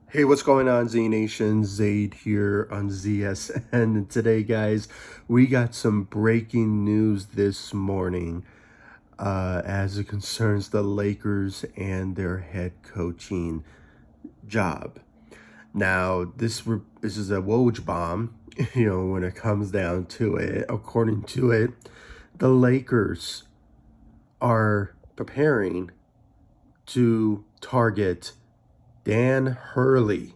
Hey, what's going on, Z Nation? Zaid here on ZSN. And today, guys, we got some breaking news this morning as it concerns the Lakers and their head coaching job. Now, this is a Woj bomb, when it comes down to it. According to it, the Lakers are preparing to target Dan Hurley,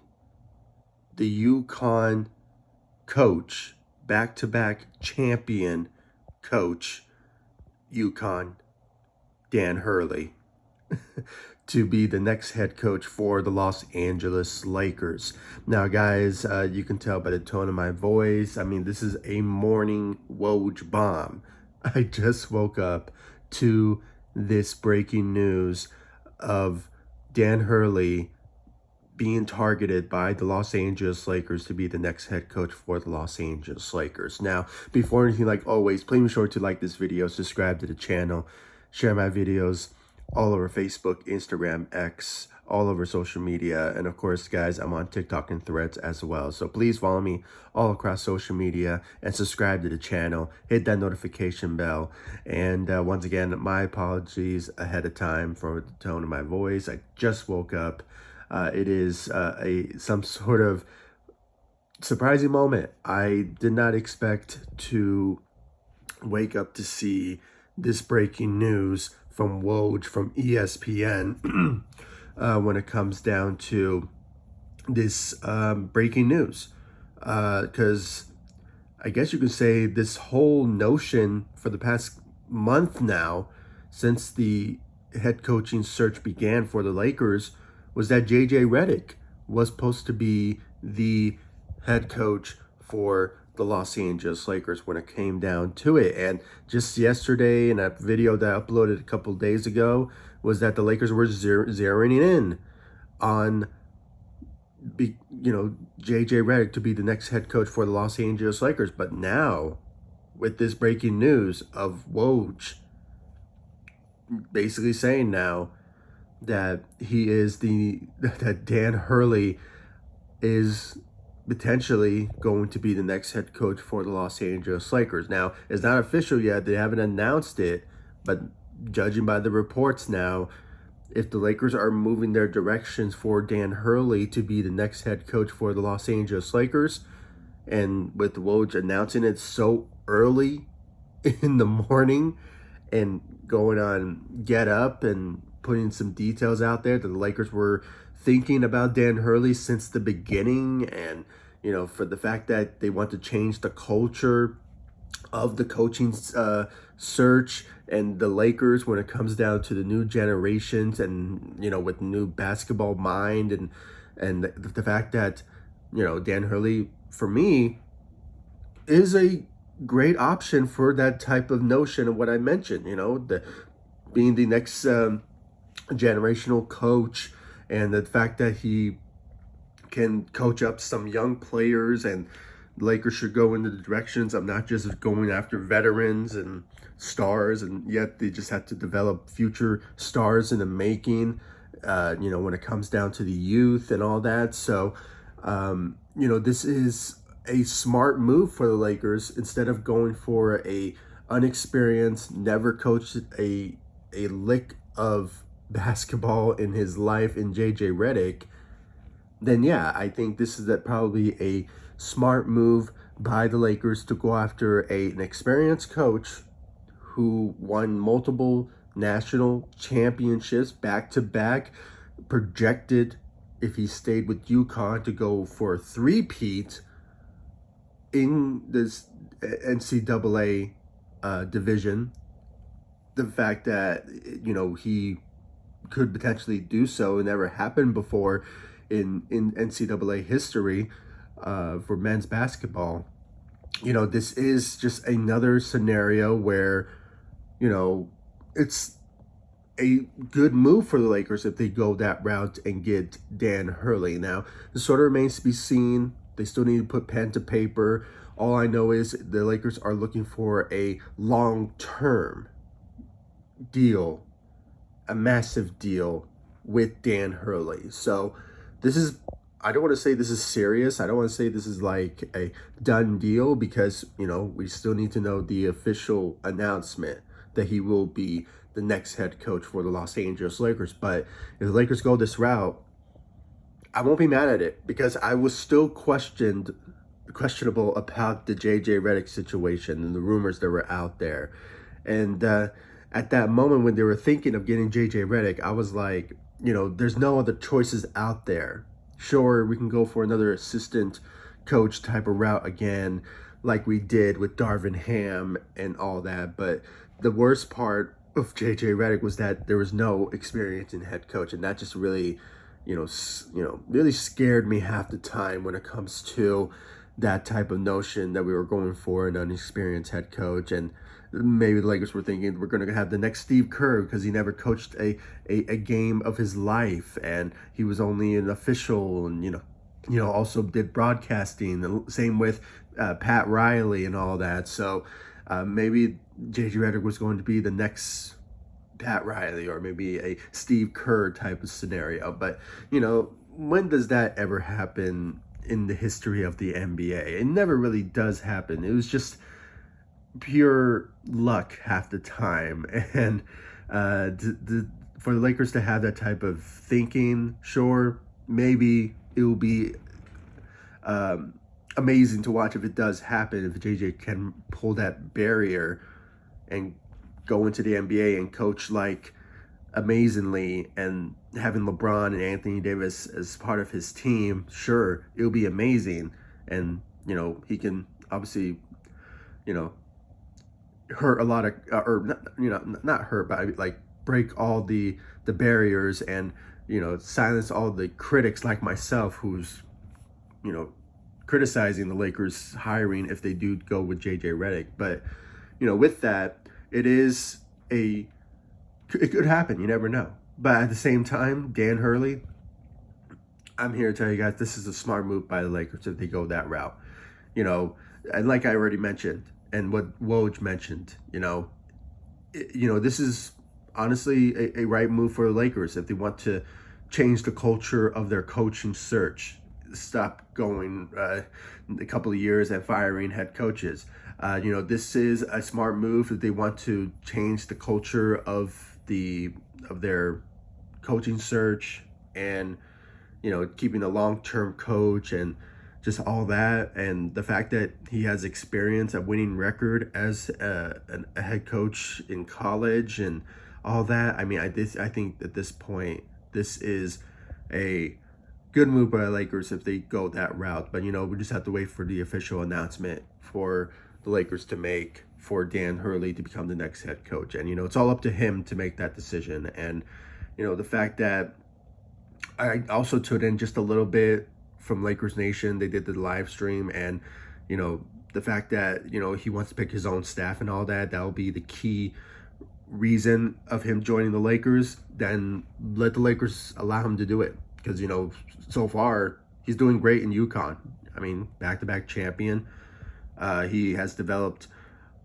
the UConn coach, back-to-back champion coach, UConn, Dan Hurley, to be the next head coach for the Los Angeles Lakers. Now, guys, you can tell by the tone of my voice, I mean, this is a morning Woj bomb. I just woke up to this breaking news of Dan Hurley being targeted by the Los Angeles Lakers to be the next head coach for the Los Angeles Lakers. Now, before anything, like always, please be sure to like this video, subscribe to the channel, share my videos all over Facebook, Instagram, X, all over social media. And of course, guys, I'm on TikTok and Threads as well. So please follow me all across social media and subscribe to the channel. Hit that notification bell. And once again, my apologies ahead of time for the tone of my voice. I just woke up. It is some sort of surprising moment. I did not expect to wake up to see this breaking news from Woj from ESPN when it comes down to this breaking news. Because I guess you could say this whole notion for the past month now, since the head coaching search began for the Lakers, was that JJ Redick was supposed to be the head coach for the Los Angeles Lakers when it came down to it. And just yesterday, in that video that I uploaded a couple days ago, was that the Lakers were zeroing in on JJ Redick to be the next head coach for the Los Angeles Lakers. But now, with this breaking news of Woj basically saying now that that Dan Hurley is potentially going to be the next head coach for the Los Angeles Lakers. Now, it's not official yet. They haven't announced it, but judging by the reports now, if the Lakers are moving their directions for Dan Hurley to be the next head coach for the Los Angeles Lakers, and with Woj announcing it so early in the morning and going on Get Up and putting some details out there that the Lakers were thinking about Dan Hurley since the beginning, and for the fact that they want to change the culture of the coaching search and the Lakers when it comes down to the new generations, and with new basketball mind, and the fact that Dan Hurley, for me, is a great option for that type of notion of what I mentioned, being the next generational coach, and the fact that he can coach up some young players, and the Lakers should go in the directions of not just going after veterans and stars, and yet they just have to develop future stars in the making, when it comes down to the youth and all that. So, this is a smart move for the Lakers. Instead of going for a unexperienced, never coached a lick of basketball in his life in JJ Redick, then yeah, I think this is probably a smart move by the Lakers to go after an experienced coach who won multiple national championships back to back, projected, if he stayed with UConn, to go for a three-peat in this NCAA division. The fact that he could potentially do so, it never happened before in NCAA history for men's basketball. This is just another scenario where it's a good move for the Lakers if they go that route and get Dan Hurley. Now, this sort of remains to be seen. They still need to put pen to paper. All I know is the Lakers are looking for a long-term deal, a massive deal with Dan Hurley. So this is I don't want to say this is serious. I don't want to say this is like a done deal because, we still need to know the official announcement that he will be the next head coach for the Los Angeles Lakers. But if the Lakers go this route, I won't be mad at it because I was still questionable about the JJ Redick situation and the rumors that were out there. And at that moment when they were thinking of getting JJ Redick, I was like, there's no other choices out there. Sure, we can go for another assistant coach type of route again, like we did with Darvin Ham and all that. But the worst part of JJ Redick was that there was no experience in head coach, and that just really, really scared me half the time when it comes to that type of notion that we were going for an unexperienced head coach. And maybe the Lakers were thinking we're going to have the next Steve Kerr because he never coached a game of his life, and he was only an official, and also did broadcasting. The same with Pat Riley and all that. So maybe JJ Redick was going to be the next Pat Riley or maybe a Steve Kerr type of scenario. But when does that ever happen in the history of the NBA? It never really does happen. It was just pure luck half the time. And for the Lakers to have that type of thinking, sure, maybe it will be amazing to watch if it does happen, if JJ can pull that barrier and go into the NBA and coach like amazingly, and having LeBron and Anthony Davis as part of his team, sure, it'll be amazing. And he can obviously hurt a lot of or not hurt, but like break all the barriers and silence all the critics like myself who's criticizing the Lakers hiring if they do go with JJ Redick. But with that, it could happen. You never know. But at the same time, Dan Hurley, I'm here to tell you guys, this is a smart move by the Lakers if they go that route. And like I already mentioned, and what Woj mentioned, this is honestly a right move for the Lakers if they want to change the culture of their coaching search. Stop going a couple of years and firing head coaches. This is a smart move if they want to change the culture of their coaching search, and keeping a long-term coach and just all that, and the fact that he has experience, a winning record as a head coach in college and all that. I mean, I think at this point this is a good move by the Lakers if they go that route. But we just have to wait for the official announcement for the Lakers to make for Dan Hurley to become the next head coach. And it's all up to him to make that decision. And the fact that I also tuned in just a little bit from Lakers Nation, they did the live stream, and the fact that he wants to pick his own staff and all that, that will be the key reason of him joining the Lakers. Then let the Lakers allow him to do it, because so far he's doing great in UConn. I mean, back-to-back champion. He has developed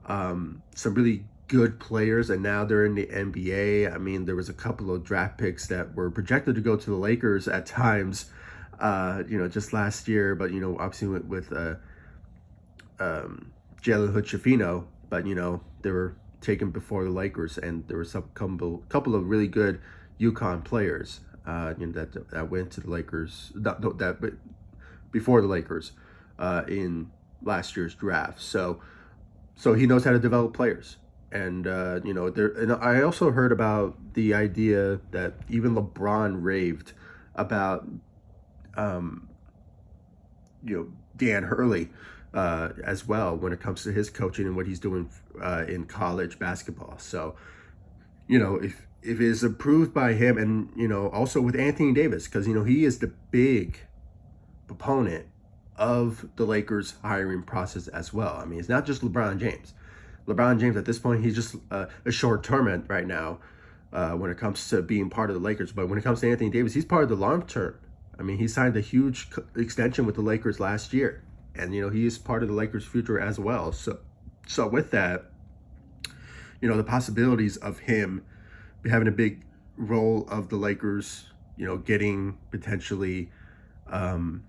some really good players, and now they're in the NBA. I mean, there was a couple of draft picks that were projected to go to the Lakers at times, just last year, but obviously with Jalen Hood-Schifino, but they were taken before the Lakers, and there were some couple of really good UConn players that went to the Lakers, that before the Lakers in last year's draft. So he knows how to develop players. And and I also heard about the idea that even LeBron raved about Dan Hurley as well when it comes to his coaching and what he's doing in college basketball. So if it is approved by him, and also with Anthony Davis, because he is the big proponent of the Lakers hiring process as well. I mean, it's not just LeBron James. LeBron James at this point, he's just a short-term right now when it comes to being part of the Lakers. But when it comes to Anthony Davis, he's part of the long-term. I mean, he signed a huge extension with the Lakers last year, and he is part of the Lakers' future as well. So with that, the possibilities of him having a big role of the Lakers, getting potentially Dan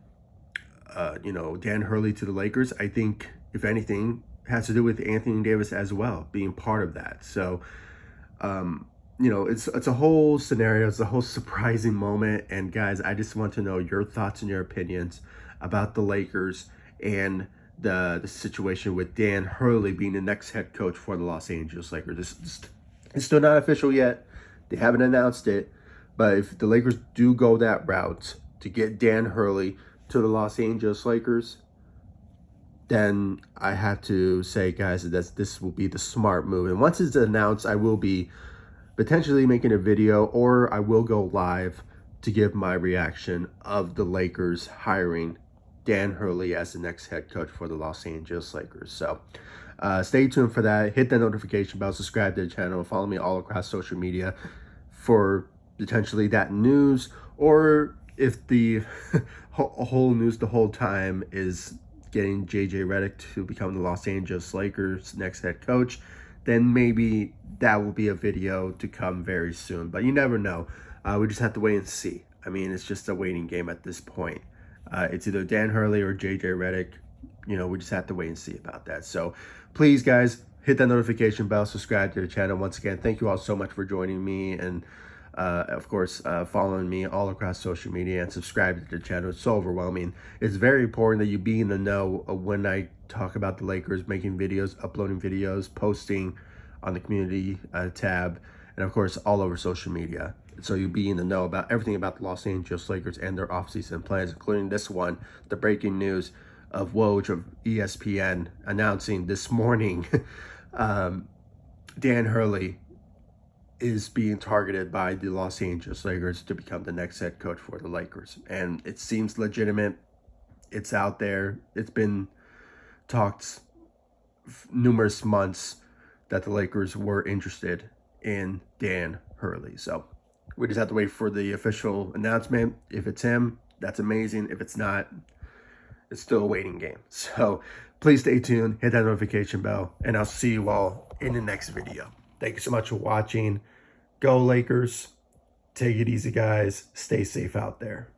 Hurley to the Lakers, I think, if anything, has to do with Anthony Davis as well, being part of that. So, it's a whole scenario. It's a whole surprising moment. And guys, I just want to know your thoughts and your opinions about the Lakers and the situation with Dan Hurley being the next head coach for the Los Angeles Lakers. It's still not official yet. They haven't announced it. But if the Lakers do go that route to get Dan Hurley to the Los Angeles Lakers, then I have to say, guys, that this will be the smart move. And once it's announced, I will be potentially making a video, or I will go live to give my reaction of the Lakers hiring Dan Hurley as the next head coach for the Los Angeles Lakers. So stay tuned for that. Hit the notification bell, subscribe to the channel, and follow me all across social media for potentially that news, or if the whole news the whole time is getting JJ Redick to become the Los Angeles Lakers next head coach, then maybe that will be a video to come very soon. But you never know. We just have to wait and see. I mean, it's just a waiting game at this point. It's either Dan Hurley or JJ Redick. We just have to wait and see about that. So please, guys, hit that notification bell, subscribe to the channel. Once again, thank you all so much for joining me, and of course, following me all across social media and subscribe to the channel. It's so overwhelming. It's very important that you be in the know when I talk about the Lakers, making videos, uploading videos, posting on the community tab, and of course, all over social media. So you be in the know about everything about the Los Angeles Lakers and their offseason plans, including this one, the breaking news of Woj of ESPN announcing this morning Dan Hurley is being targeted by the Los Angeles Lakers to become the next head coach for the Lakers. And it seems legitimate. It's out there. It's been talked numerous months that the Lakers were interested in Dan Hurley. So we just have to wait for the official announcement. If it's him, that's amazing. If it's not, it's still a waiting game. So please stay tuned, hit that notification bell, and I'll see you all in the next video. Thank you so much for watching. Go Lakers. Take it easy, guys. Stay safe out there.